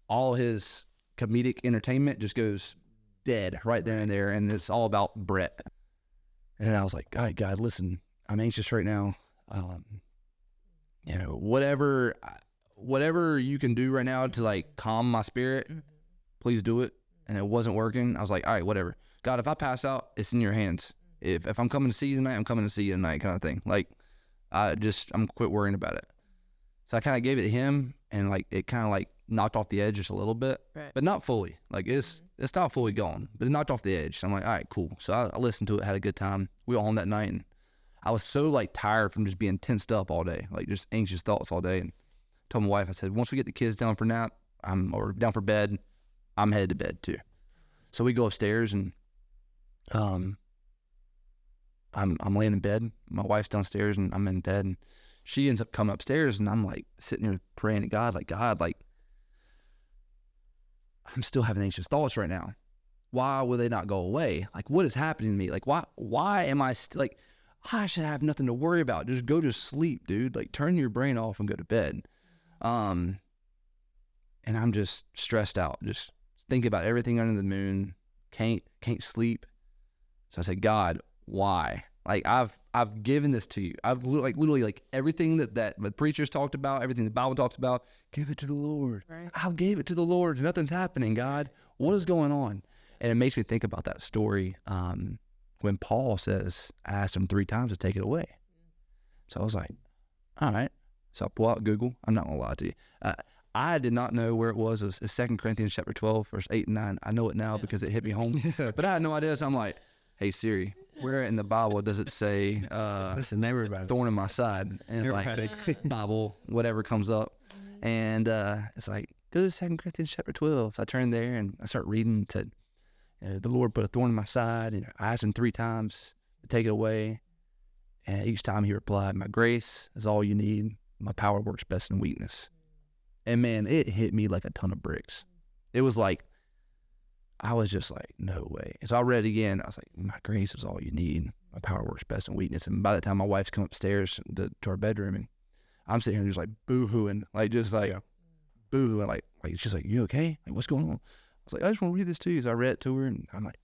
all his comedic entertainment just goes dead right there and there, and it's all about Brett. And I was like, all right, God, listen, I'm anxious right now. You know, whatever you can do right now to like calm my spirit, please do it. And it wasn't working. I was like, all right, whatever. God, if I pass out, it's in your hands. If I'm coming to see you tonight, I'm coming to see you tonight, kind of thing. Like, I'm quit worrying about it. So I kind of gave it to him, and like it kind of like knocked off the edge just a little bit, but not fully. Like it's not fully gone, but it knocked off the edge. So I'm like, all right, cool. So I listened to it, had a good time. We were home that night, and I was so like tired from just being tensed up all day, like just anxious thoughts all day. And told my wife, I said, once we get the kids down for nap, or down for bed, I'm headed to bed too. So we go upstairs and I'm laying in bed. My wife's downstairs and I'm in bed, and she ends up coming upstairs, and I'm like sitting there praying to God, like, God, like, I'm still having anxious thoughts right now. Why will they not go away? Like, what is happening to me? Like, why am I like, I should have nothing to worry about. Just go to sleep, dude. Like, turn your brain off and go to bed. And I'm just stressed out. Just thinking about everything under the moon. Can't sleep. So I said, God, why? Like, I've given this to you. I've literally like everything that the preachers talked about, everything the Bible talks about, give it to the Lord. Right. I gave it to the Lord. Nothing's happening, God. What is going on? And it makes me think about that story when Paul says, I asked him 3 times to take it away. So I was like, all right. So I pull out Google. I'm not going to lie to you. I did not know where it was. It was 2 Corinthians chapter 12, verse 8 and 9. I know it now because it hit me home. But I had no idea. So I'm like, hey, Siri, where in the Bible does it say Listen, everybody. thorn in my side? And it's like, Bible, whatever comes up. And it's like, go to 2 Corinthians chapter 12. So I turn there and I start reading to the Lord put a thorn in my side. And I asked him 3 times to take it away. And each time he replied, my grace is all you need. My power works best in weakness. And man, it hit me like a ton of bricks. It was like, I was just like, no way. And so I read it again. I was like, my grace is all you need. My power works best in weakness. And by the time my wife's come upstairs to our bedroom, and I'm sitting here just like boo-hooing, like just like boo-hooing, like she's like, you okay? Like, what's going on? I was like, I just want to read this to you. So I read it to her, and I'm like,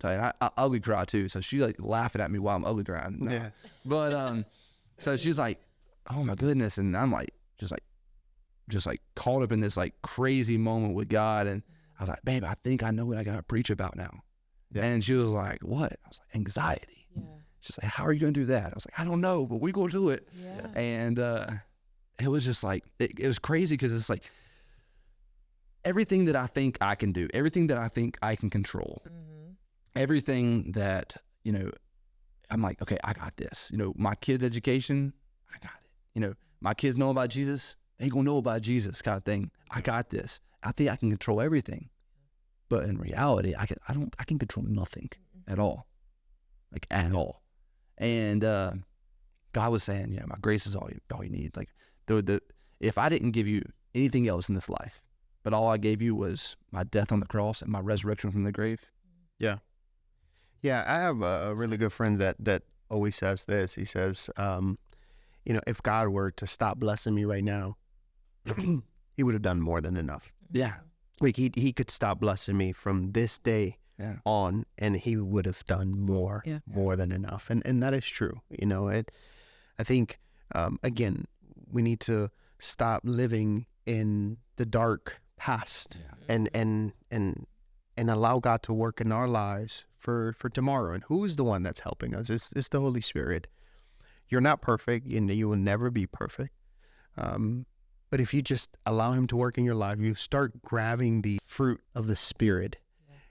I ugly cry too. So she's like laughing at me while I'm ugly crying. No. Yeah. But so she's like, oh my goodness. And I'm like, just like caught up in this like crazy moment with God. And I was like, babe, I think I know what I got to preach about now. Yeah. And she was like, what? I was like, anxiety. Yeah. She's like, how are you going to do that? I was like, I don't know, but we're going to do it. Yeah. And it was just like, it was crazy because it's like everything that I think I can do, everything that I think I can control, everything that, you know, I'm like, okay, I got this. You know, my kids' education, I got it. You know, my kids know about Jesus, they gonna know about Jesus kind of thing. I got this. I think I can control everything. But in reality, I can control nothing at all. Like at all. And God was saying, yeah, my grace is all you need. Like if I didn't give you anything else in this life, but all I gave you was my death on the cross and my resurrection from the grave. Yeah. Yeah, I have a really good friend that always says this. He says, you know, if God were to stop blessing me right now, he would have done more than enough. Yeah. Like he could stop blessing me from this day on, and he would have done more than enough. And that is true. You know, I think, again, we need to stop living in the dark past and allow God to work in our lives for tomorrow. And who is the one that's helping us? It's the Holy Spirit. You're not perfect, and you will never be perfect. But if you just allow him to work in your life, you start grabbing the fruit of the Spirit,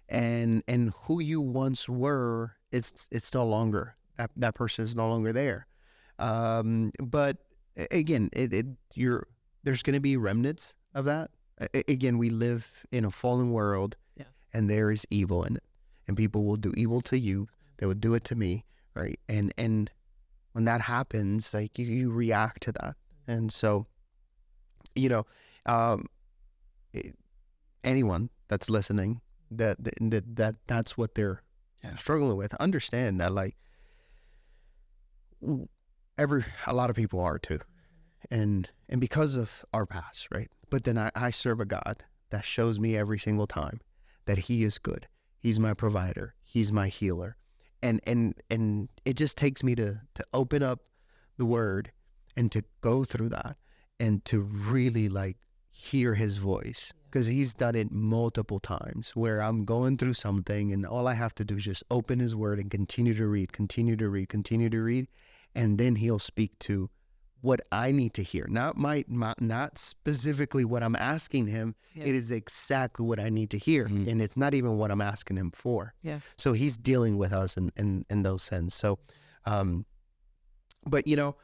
and who you once were, it's no longer, that person is no longer there. But again, there's going to be remnants of that. Again, we live in a fallen world, and there is evil in it, and people will do evil to you. They will do it to me, right? And when that happens, like you react to that, and so, you know, anyone that's listening, that's what they're struggling with. Understand that, like, a lot of people are too, and because of our past, right? But then I serve a God that shows me every single time that He is good. He's my provider. He's my healer, and it just takes me to open up the Word and to go through that and to really like hear His voice, because He's done it multiple times where I'm going through something and all I have to do is just open His Word and continue to read, and then He'll speak to what I need to hear. Not specifically what I'm asking Him. It is exactly what I need to hear, and it's not even what I'm asking Him for. So He's dealing with us in those sense. So, but you know,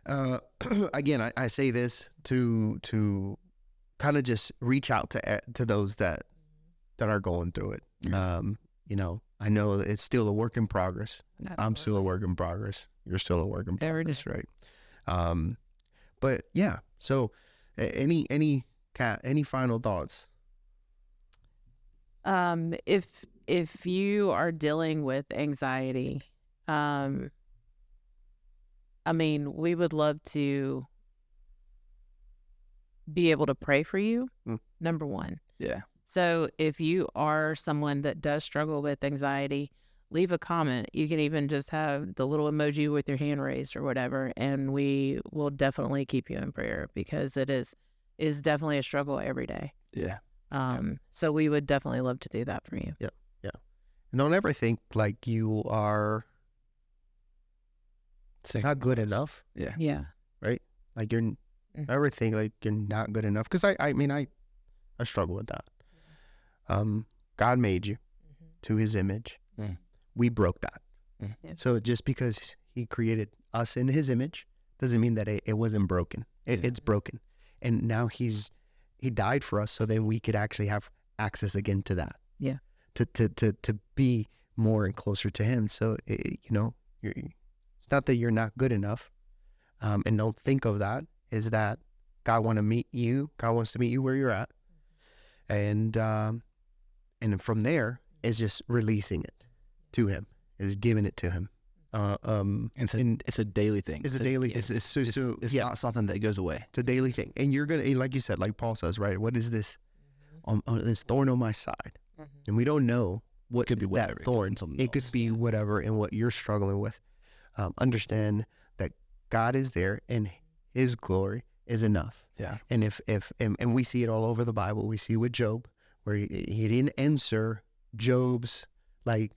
Again, I say this to kind of just reach out to those that are going through it. Yeah. You know, I know that it's still a work in progress. I'm still a work in progress. You're still a work in progress, right? But yeah. So, any final thoughts? If you are dealing with anxiety, I mean, we would love to be able to pray for you, number one. Yeah. So if you are someone that does struggle with anxiety, leave a comment. You can even just have the little emoji with your hand raised or whatever, and we will definitely keep you in prayer, because it is definitely a struggle every day. Yeah. So we would definitely love to do that for you. Yeah. And don't ever think like you are not good enough. Yeah. Yeah. Right? Like you're never think like you're not good enough. Because I mean, I struggle with that. God made you to his image. We broke that. Yeah. So just because he created us in his image doesn't mean that it wasn't broken. It's broken. And now he died for us so then we could actually have access again to that. Yeah. To be more and closer to him. So, you know, it's not that you're not good enough. And don't think of that, is that God wants to meet you. God wants to meet you where you're at. And from there is just releasing it to him, is giving it to him. It's a daily thing. It's a daily thing. It's not something that goes away. It's a daily thing. And you're going to, like you said, like Paul says, right? What is this on this thorn on my side? And we don't know what Could be whatever. that thorn. It could be whatever, and what you're struggling with. Understand that God is there, and his glory is enough. Yeah. And and we see it all over the Bible. We see with Job, where he didn't answer Job's like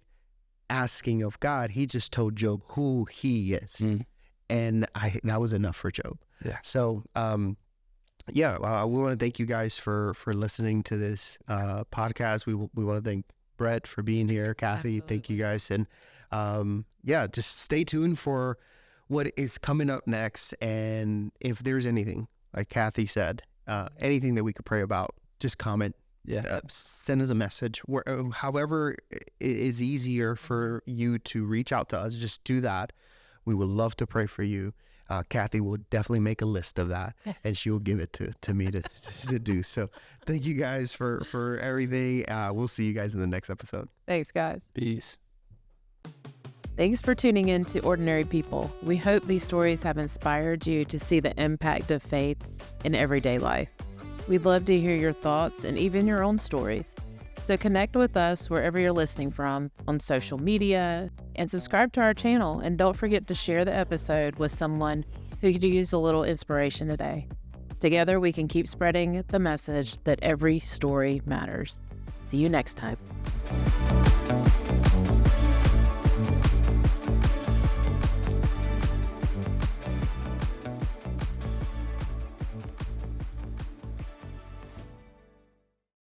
asking of God. He just told Job who he is. And that was enough for Job. Yeah. So, we want to thank you guys for listening to this podcast. We want to thank Brett for being here. Kathy, Absolutely. thank you guys. And just stay tuned for what is coming up next. And if there's anything, like Kathy said, anything that we could pray about, just comment. Yeah. Send us a message. However it is easier for you to reach out to us, just do that. We would love to pray for you. Kathy will definitely make a list of that, and she will give it to me to do. So thank you guys for everything. We'll see you guys in the next episode. Thanks, guys. Peace. Thanks for tuning in to Ordinary People. We hope these stories have inspired you to see the impact of faith in everyday life. We'd love to hear your thoughts and even your own stories. So connect with us wherever you're listening from, on social media, and subscribe to our channel. And don't forget to share the episode with someone who could use a little inspiration today. Together, we can keep spreading the message that every story matters. See you next time.